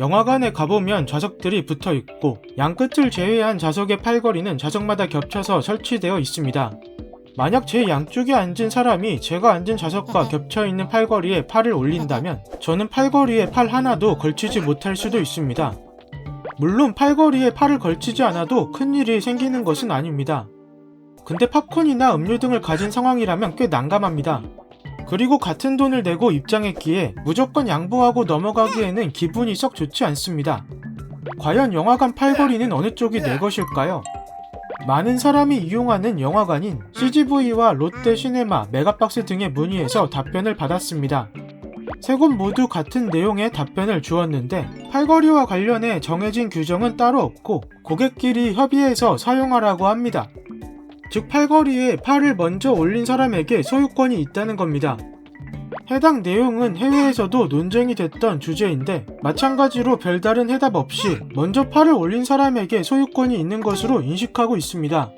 영화관에 가보면 좌석들이 붙어있고 양끝을 제외한 좌석의 팔걸이는 좌석마다 겹쳐서 설치되어 있습니다. 만약 제 양쪽에 앉은 사람이 제가 앉은 좌석과 겹쳐있는 팔걸이에 팔을 올린다면 저는 팔걸이에 팔 하나도 걸치지 못할 수도 있습니다. 물론 팔걸이에 팔을 걸치지 않아도 큰일이 생기는 것은 아닙니다. 근데 팝콘이나 음료 등을 가진 상황이라면 꽤 난감합니다. 그리고 같은 돈을 내고 입장했기에 무조건 양보하고 넘어가기에는 기분이 썩 좋지 않습니다. 과연 영화관 팔걸이는 어느 쪽이 내 것일까요? 많은 사람이 이용하는 영화관인 CGV와 롯데시네마, 메가박스 등의 문의에서 답변을 받았습니다. 세 곳 모두 같은 내용의 답변을 주었는데 팔걸이와 관련해 정해진 규정은 따로 없고 고객끼리 협의해서 사용하라고 합니다. 즉 팔걸이에 팔을 먼저 올린 사람에게 소유권이 있다는 겁니다. 해당 내용은 해외에서도 논쟁이 됐던 주제인데 마찬가지로 별다른 해답 없이 먼저 팔을 올린 사람에게 소유권이 있는 것으로 인식하고 있습니다.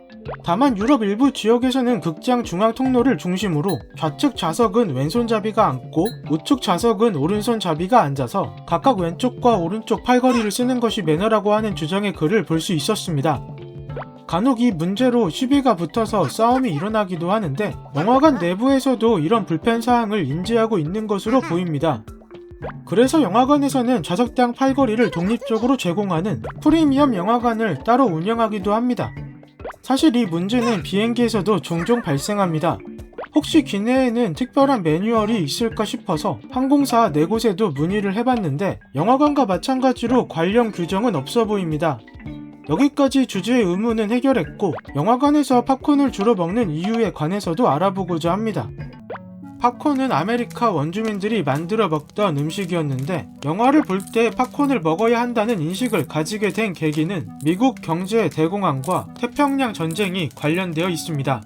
다만 유럽 일부 지역에서는 극장 중앙 통로를 중심으로 좌측 좌석은 왼손잡이가 앉고 우측 좌석은 오른손잡이가 앉아서 각각 왼쪽과 오른쪽 팔걸이를 쓰는 것이 매너라고 하는 주장의 글을 볼 수 있었습니다. 간혹 이 문제로 시비가 붙어서 싸움이 일어나기도 하는데 영화관 내부에서도 이런 불편사항을 인지하고 있는 것으로 보입니다. 그래서 영화관에서는 좌석당 팔걸이를 독립적으로 제공하는 프리미엄 영화관을 따로 운영하기도 합니다. 사실 이 문제는 비행기에서도 종종 발생합니다. 혹시 기내에는 특별한 매뉴얼이 있을까 싶어서 항공사 4곳에도 문의를 해봤는데 영화관과 마찬가지로 관련 규정은 없어 보입니다. 여기까지 주제의 의문은 해결했고 영화관에서 팝콘을 주로 먹는 이유에 관해서도 알아보고자 합니다. 팝콘은 아메리카 원주민들이 만들어 먹던 음식이었는데 영화를 볼 때 팝콘을 먹어야 한다는 인식을 가지게 된 계기는 미국 경제 대공황과 태평양 전쟁이 관련되어 있습니다.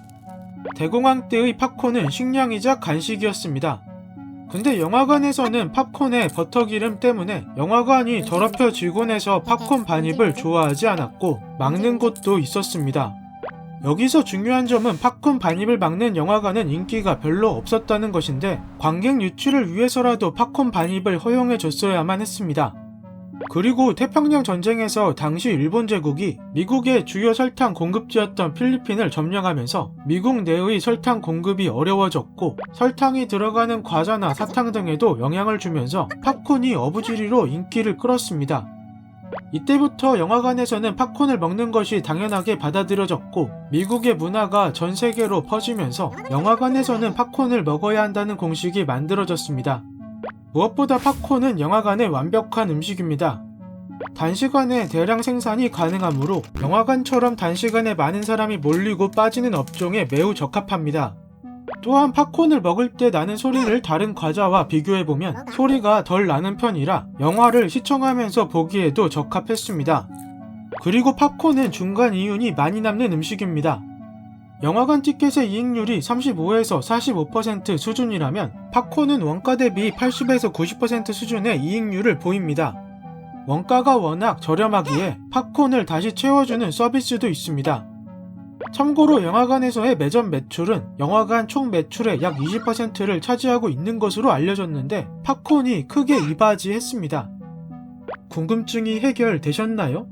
대공황 때의 팝콘은 식량이자 간식이었습니다. 근데 영화관에서는 팝콘의 버터기름 때문에 영화관이 더럽혀지곤 해서 팝콘 반입을 좋아하지 않았고 막는 곳도 있었습니다. 여기서 중요한 점은 팝콘 반입을 막는 영화관은 인기가 별로 없었다는 것인데 관객 유치를 위해서라도 팝콘 반입을 허용해줬어야만 했습니다. 그리고 태평양 전쟁에서 당시 일본 제국이 미국의 주요 설탕 공급지였던 필리핀을 점령하면서 미국 내의 설탕 공급이 어려워졌고 설탕이 들어가는 과자나 사탕 등에도 영향을 주면서 팝콘이 어부지리로 인기를 끌었습니다. 이때부터 영화관에서는 팝콘을 먹는 것이 당연하게 받아들여졌고 미국의 문화가 전 세계로 퍼지면서 영화관에서는 팝콘을 먹어야 한다는 공식이 만들어졌습니다. 무엇보다 팝콘은 영화관의 완벽한 음식입니다. 단시간에 대량 생산이 가능하므로 영화관처럼 단시간에 많은 사람이 몰리고 빠지는 업종에 매우 적합합니다. 또한 팝콘을 먹을 때 나는 소리를 다른 과자와 비교해보면 소리가 덜 나는 편이라 영화를 시청하면서 보기에도 적합했습니다. 그리고 팝콘은 중간 이윤이 많이 남는 음식입니다. 영화관 티켓의 이익률이 35에서 45% 수준이라면 팝콘은 원가 대비 80에서 90% 수준의 이익률을 보입니다. 원가가 워낙 저렴하기에 팝콘을 다시 채워주는 서비스도 있습니다. 참고로 영화관에서의 매점 매출은 영화관 총 매출의 약 20%를 차지하고 있는 것으로 알려졌는데 팝콘이 크게 이바지했습니다. 궁금증이 해결되셨나요?